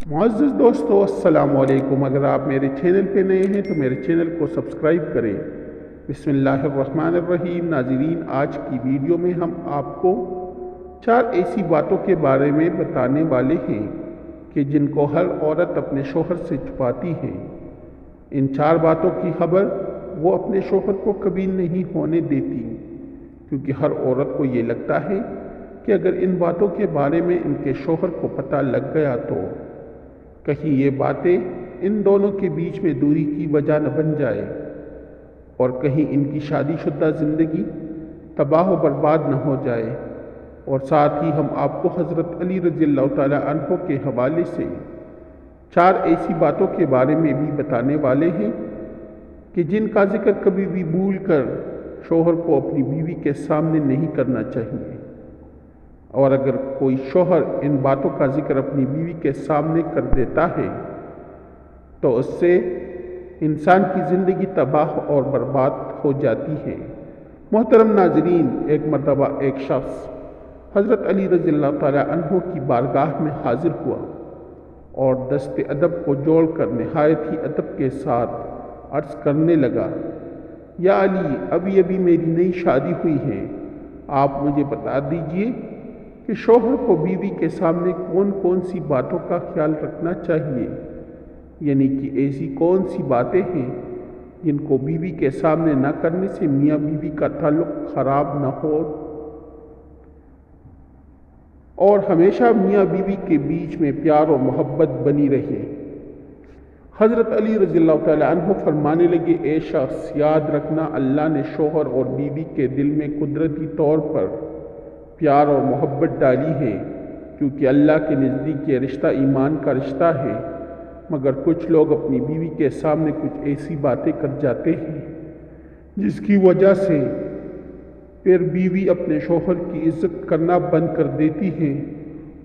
معزز دوستو السلام علیکم۔ اگر آپ میرے چینل پہ نئے ہیں تو میرے چینل کو سبسکرائب کریں۔ بسم اللہ الرحمن الرحیم۔ ناظرین، آج کی ویڈیو میں ہم آپ کو 4 ایسی باتوں کے بارے میں بتانے والے ہیں کہ جن کو ہر عورت اپنے شوہر سے چھپاتی ہے۔ ان 4 باتوں کی خبر وہ اپنے شوہر کو کبھی نہیں ہونے دیتی، کیونکہ ہر عورت کو یہ لگتا ہے کہ اگر ان باتوں کے بارے میں ان کے شوہر کو پتہ لگ گیا تو کہیں یہ باتیں ان دونوں کے بیچ میں دوری کی وجہ نہ بن جائے اور کہیں ان کی شادی شدہ زندگی تباہ و برباد نہ ہو جائے۔ اور ساتھ ہی ہم آپ کو حضرت علی رضی اللہ تعالیٰ عنہ کے حوالے سے 4 ایسی باتوں کے بارے میں بھی بتانے والے ہیں کہ جن کا ذکر کبھی بھی بھول کر شوہر کو اپنی بیوی کے سامنے نہیں کرنا چاہیے، اور اگر کوئی شوہر ان باتوں کا ذکر اپنی بیوی کے سامنے کر دیتا ہے تو اس سے انسان کی زندگی تباہ اور برباد ہو جاتی ہے۔ محترم ناظرین، ایک مرتبہ ایک شخص حضرت علی رضی اللہ تعالیٰ عنہ کی بارگاہ میں حاضر ہوا اور دست ادب کو جوڑ کر نہایت ہی ادب کے ساتھ عرض کرنے لگا، یا علی، ابھی ابھی میری نئی شادی ہوئی ہے، آپ مجھے بتا دیجئے کہ شوہر کو بیوی کے سامنے کون کون سی باتوں کا خیال رکھنا چاہیے، یعنی کہ ایسی کون سی باتیں ہیں جن کو بیوی کے سامنے نہ کرنے سے میاں بیوی کا تعلق خراب نہ ہو اور ہمیشہ میاں بیوی کے بیچ میں پیار اور محبت بنی رہے۔ حضرت علی رضی اللہ تعالیٰ عنہ فرمانے لگے، اے شخص، یاد رکھنا، اللہ نے شوہر اور بیوی کے دل میں قدرتی طور پر پیار اور محبت ڈالی ہے، کیونکہ اللہ کے نزدیک یہ رشتہ ایمان کا رشتہ ہے، مگر کچھ لوگ اپنی بیوی کے سامنے کچھ ایسی باتیں کر جاتے ہیں جس کی وجہ سے پھر بیوی اپنے شوہر کی عزت کرنا بند کر دیتی ہے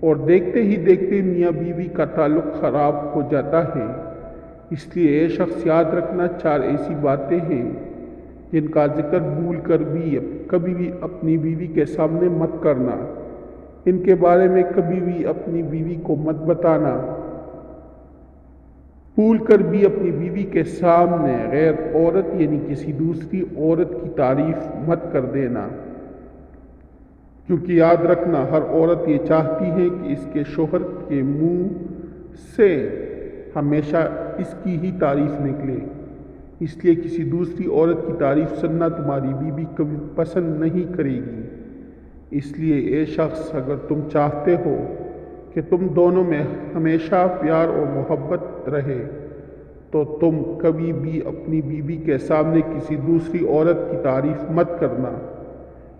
اور دیکھتے ہی دیکھتے میاں بیوی کا تعلق خراب ہو جاتا ہے۔ اس لیے اے شخص، یاد رکھنا، 4 ایسی باتیں ہیں جن کا ذکر بھول کر بھی کبھی بھی اپنی بیوی کے سامنے مت کرنا، ان کے بارے میں کبھی بھی اپنی بیوی کو مت بتانا، بھول کر بھی اپنی بیوی کے سامنے غیر عورت یعنی کسی دوسری عورت کی تعریف مت کر دینا، کیونکہ یاد رکھنا، ہر عورت یہ چاہتی ہے کہ اس کے شوہر کے منہ سے ہمیشہ اس کی ہی تعریف نکلے، اس لیے کسی دوسری عورت کی تعریف سننا تمہاری بیوی کبھی پسند نہیں کرے گی۔ اس لیے اے شخص، اگر تم چاہتے ہو کہ تم دونوں میں ہمیشہ پیار اور محبت رہے تو تم کبھی بھی اپنی بیوی کے سامنے کسی دوسری عورت کی تعریف مت کرنا،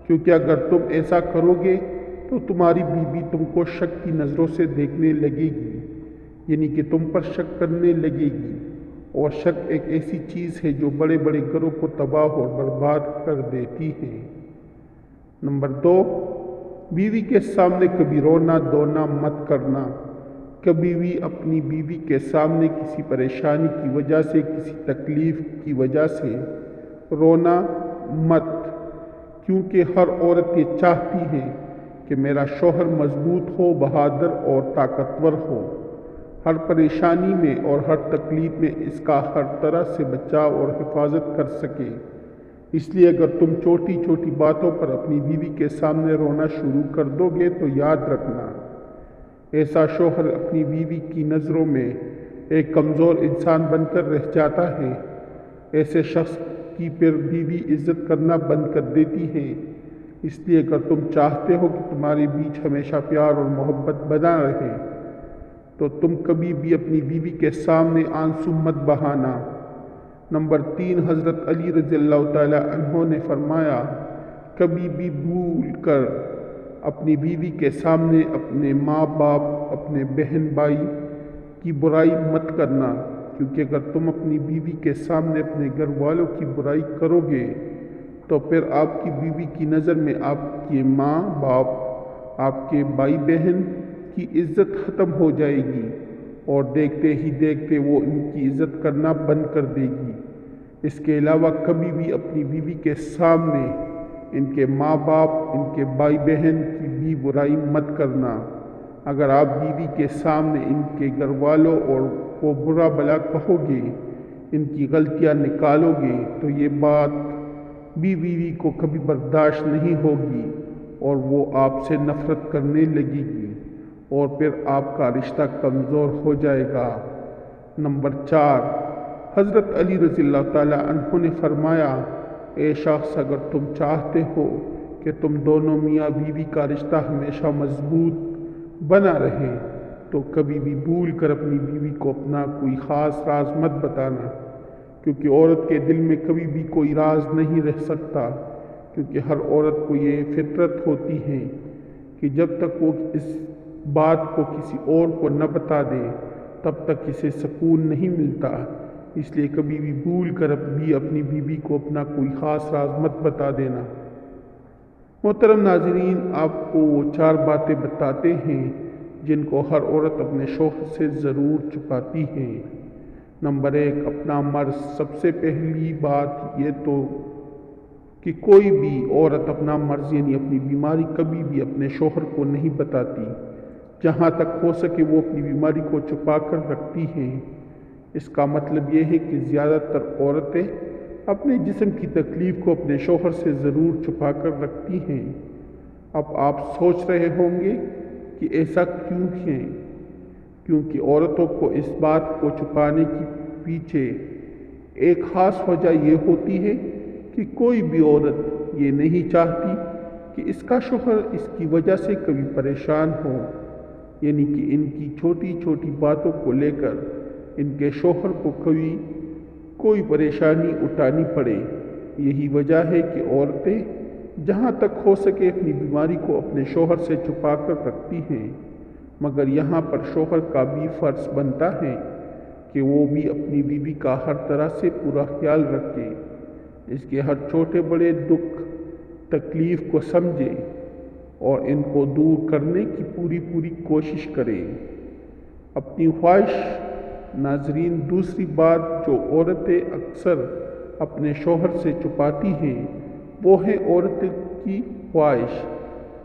کیونکہ اگر تم ایسا کرو گے تو تمہاری بیوی تم کو شک کی نظروں سے دیکھنے لگے گی، یعنی کہ تم پر شک کرنے لگے گی، اور شک ایک ایسی چیز ہے جو بڑے بڑے گھروں کو تباہ اور برباد کر دیتی ہے۔ نمبر 2، بیوی کے سامنے کبھی رونا دھونا مت کرنا۔ کبھی بھی اپنی بیوی کے سامنے کسی پریشانی کی وجہ سے، کسی تکلیف کی وجہ سے رونا مت، کیونکہ ہر عورت یہ چاہتی ہے کہ میرا شوہر مضبوط ہو، بہادر اور طاقتور ہو، ہر پریشانی میں اور ہر تکلیف میں اس کا ہر طرح سے بچاؤ اور حفاظت کر سکے۔ اس لیے اگر تم چھوٹی چھوٹی باتوں پر اپنی بیوی کے سامنے رونا شروع کر دو گے تو یاد رکھنا، ایسا شوہر اپنی بیوی کی نظروں میں ایک کمزور انسان بن کر رہ جاتا ہے۔ ایسے شخص کی پھر بیوی عزت کرنا بند کر دیتی ہے۔ اس لیے اگر تم چاہتے ہو کہ تمہارے بیچ ہمیشہ پیار اور محبت بنا رہے تو تم کبھی بھی اپنی بیوی کے سامنے آنسو مت بہانا۔ نمبر 3، حضرت علی رضی اللہ تعالیٰ عنہ نے فرمایا، کبھی بھی بھول کر اپنی بیوی کے سامنے اپنے ماں باپ، اپنے بہن بھائی کی برائی مت کرنا، کیونکہ اگر تم اپنی بیوی کے سامنے اپنے گھر والوں کی برائی کرو گے تو پھر آپ کی بیوی کی نظر میں آپ کے ماں باپ، آپ کے بھائی بہن کی عزت ختم ہو جائے گی اور دیکھتے ہی دیکھتے وہ ان کی عزت کرنا بند کر دے گی۔ اس کے علاوہ کبھی بھی اپنی بیوی کے سامنے ان کے ماں باپ، ان کے بھائی بہن کی بھی برائی مت کرنا، اگر آپ بیوی کے سامنے ان کے گھر والوں اور وہ برا بھلا کہو گے، ان کی غلطیاں نکالو گے، تو یہ بات بھی بیوی کو کبھی برداشت نہیں ہوگی اور وہ آپ سے نفرت کرنے لگے گی اور پھر آپ کا رشتہ کمزور ہو جائے گا۔ نمبر 4، حضرت علی رضی اللہ تعالیٰ عنہ نے فرمایا، اے شخص، اگر تم چاہتے ہو کہ تم دونوں میاں بیوی کا رشتہ ہمیشہ مضبوط بنا رہے تو کبھی بھی بھول کر اپنی بیوی کو اپنا کوئی خاص راز مت بتانا، کیونکہ عورت کے دل میں کبھی بھی کوئی راز نہیں رہ سکتا، کیونکہ ہر عورت کو یہ فطرت ہوتی ہے کہ جب تک وہ اس بات کو کسی اور کو نہ بتا دے تب تک اسے سکون نہیں ملتا۔ اس لیے کبھی بھی بھول کر بھی اپنی بیوی کو اپنا کوئی خاص راز مت بتا دینا۔ محترم ناظرین، آپ کو وہ 4 باتیں بتاتے ہیں جن کو ہر عورت اپنے شوہر سے ضرور چھپاتی ہے۔ نمبر 1، اپنا مرض۔ سب سے پہلی بات یہ تو کہ کوئی بھی عورت اپنا مرض یعنی اپنی بیماری کبھی بھی اپنے شوہر کو نہیں بتاتی۔ جہاں تک ہو سکے وہ اپنی بیماری کو چھپا کر رکھتی ہیں۔ اس کا مطلب یہ ہے کہ زیادہ تر عورتیں اپنے جسم کی تکلیف کو اپنے شوہر سے ضرور چھپا کر رکھتی ہیں۔ اب آپ سوچ رہے ہوں گے کہ ایسا کیوں ہے؟ کیونکہ عورتوں کو اس بات کو چھپانے کے پیچھے ایک خاص وجہ یہ ہوتی ہے کہ کوئی بھی عورت یہ نہیں چاہتی کہ اس کا شوہر اس کی وجہ سے کبھی پریشان ہو، یعنی کہ ان کی چھوٹی چھوٹی باتوں کو لے کر ان کے شوہر کو کبھی کوئی پریشانی اٹھانی پڑے۔ یہی وجہ ہے کہ عورتیں جہاں تک ہو سکے اپنی بیماری کو اپنے شوہر سے چھپا کر رکھتی ہیں، مگر یہاں پر شوہر کا بھی فرض بنتا ہے کہ وہ بھی اپنی بیوی کا ہر طرح سے پورا خیال رکھے، اس کے ہر چھوٹے بڑے دکھ تکلیف کو سمجھے اور ان کو دور کرنے کی پوری کوشش کرے۔ اپنی خواہش۔ ناظرین، دوسری بات جو عورتیں اکثر اپنے شوہر سے چھپاتی ہیں وہ ہے عورت کی خواہش۔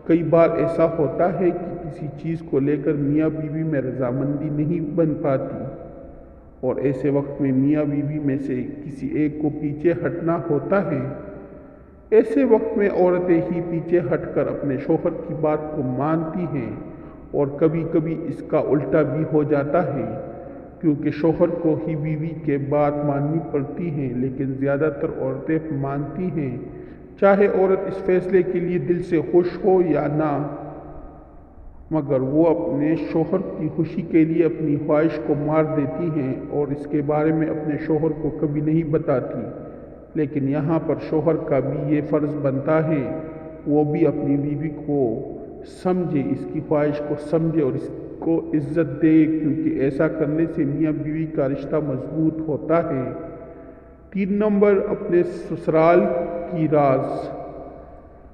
کئی بار ایسا ہوتا ہے کہ کسی چیز کو لے کر میاں بیوی میں رضامندی نہیں بن پاتی اور ایسے وقت میں میاں بیوی میں سے کسی ایک کو پیچھے ہٹنا ہوتا ہے۔ ایسے وقت میں عورتیں ہی پیچھے ہٹ کر اپنے شوہر کی بات کو مانتی ہیں اور کبھی کبھی اس کا الٹا بھی ہو جاتا ہے، کیونکہ شوہر کو ہی بیوی کے بات ماننی پڑتی ہے، لیکن زیادہ تر عورتیں مانتی ہیں، چاہے عورت اس فیصلے کے لیے دل سے خوش ہو یا نہ، مگر وہ اپنے شوہر کی خوشی کے لیے اپنی خواہش کو مار دیتی ہیں اور اس کے بارے میں اپنے شوہر کو کبھی نہیں بتاتی۔ لیکن یہاں پر شوہر کا بھی یہ فرض بنتا ہے وہ بھی اپنی بیوی کو سمجھے، اس کی خواہش کو سمجھے اور اس کو عزت دے، کیونکہ ایسا کرنے سے میاں بیوی کا رشتہ مضبوط ہوتا ہے۔ 3 نمبر، اپنے سسرال کی راز۔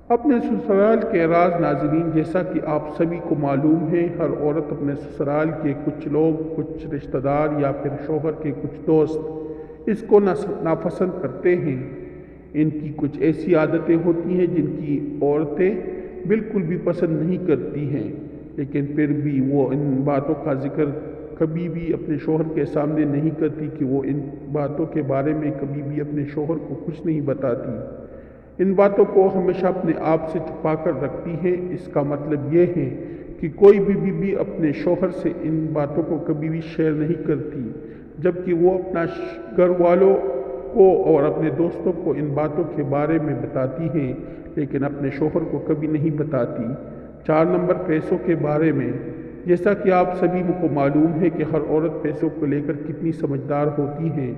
اپنے سسرال کے راز۔ ناظرین، جیسا کہ آپ سبھی کو معلوم ہے، ہر عورت اپنے سسرال کے کچھ لوگ، کچھ رشتہ دار یا پھر شوہر کے کچھ دوست اس کو ناپسند کرتے ہیں۔ ان کی کچھ ایسی عادتیں ہوتی ہیں جن کی عورتیں بالکل بھی پسند نہیں کرتی ہیں، لیکن پھر بھی وہ ان باتوں کا ذکر کبھی بھی اپنے شوہر کے سامنے نہیں کرتی کہ وہ ان باتوں کے بارے میں کبھی بھی اپنے شوہر کو کچھ نہیں بتاتی۔ ان باتوں کو ہمیشہ اپنے آپ سے چھپا کر رکھتی ہے۔ اس کا مطلب یہ ہے کہ کوئی بھی بیوی اپنے شوہر سے ان باتوں کو کبھی بھی شیئر نہیں کرتی، جبکہ وہ اپنا گھر والوں کو اور اپنے دوستوں کو ان باتوں کے بارے میں بتاتی ہیں، لیکن اپنے شوہر کو کبھی نہیں بتاتی۔ 4 نمبر، پیسوں کے بارے میں۔ جیسا کہ آپ سبھی کو معلوم ہے کہ ہر عورت پیسوں کو لے کر کتنی سمجھدار ہوتی ہے۔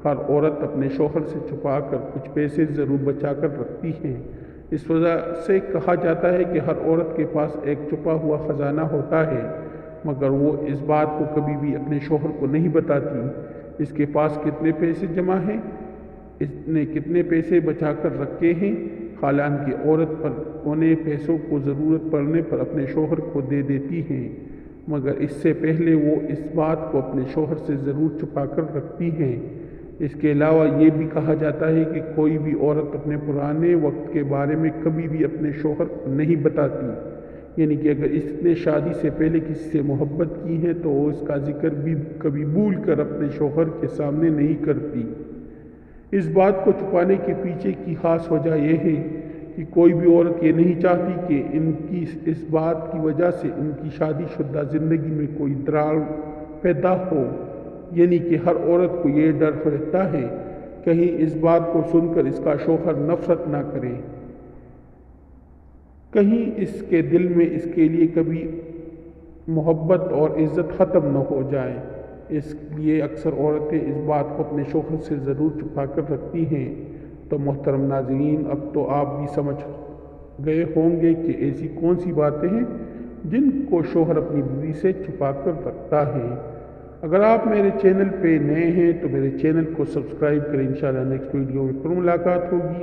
ہر عورت اپنے شوہر سے چھپا کر کچھ پیسے ضرور بچا کر رکھتی ہے۔ اس وجہ سے کہا جاتا ہے کہ ہر عورت کے پاس ایک چھپا ہوا خزانہ ہوتا ہے، مگر وہ اس بات کو کبھی بھی اپنے شوہر کو نہیں بتاتی۔ اس کے پاس کتنے پیسے جمع ہیں، اس نے کتنے پیسے بچا کر رکھے ہیں، حالانکہ عورت پر انہیں پیسوں کو ضرورت پڑنے پر اپنے شوہر کو دے دیتی ہے، مگر اس سے پہلے وہ اس بات کو اپنے شوہر سے ضرور چھپا کر رکھتی ہیں۔ اس کے علاوہ یہ بھی کہا جاتا ہے کہ کوئی بھی عورت اپنے پرانے وقت کے بارے میں کبھی بھی اپنے شوہر کو نہیں بتاتی، یعنی کہ اگر اس نے شادی سے پہلے کسی سے محبت کی ہے تو وہ اس کا ذکر بھی کبھی بھول کر اپنے شوہر کے سامنے نہیں کرتی۔ اس بات کو چھپانے کے پیچھے کی خاص وجہ یہ ہے کہ کوئی بھی عورت یہ نہیں چاہتی کہ ان کی اس بات کی وجہ سے ان کی شادی شدہ زندگی میں کوئی دراڑ پیدا ہو، یعنی کہ ہر عورت کو یہ ڈر رہتا ہے کہیں اس بات کو سن کر اس کا شوہر نفرت نہ کرے، کہیں اس کے دل میں اس کے لیے کبھی محبت اور عزت ختم نہ ہو جائے۔ اس لیے اکثر عورتیں اس بات کو اپنے شوہر سے ضرور چھپا کر رکھتی ہیں۔ تو محترم ناظرین، اب تو آپ بھی سمجھ گئے ہوں گے کہ ایسی کون سی باتیں ہیں جن کو شوہر اپنی بیوی سے چھپا کر رکھتا ہے۔ اگر آپ میرے چینل پہ نئے ہیں تو میرے چینل کو سبسکرائب کریں۔ انشاءاللہ نیکسٹ ویڈیو میں پھر ملاقات ہوگی۔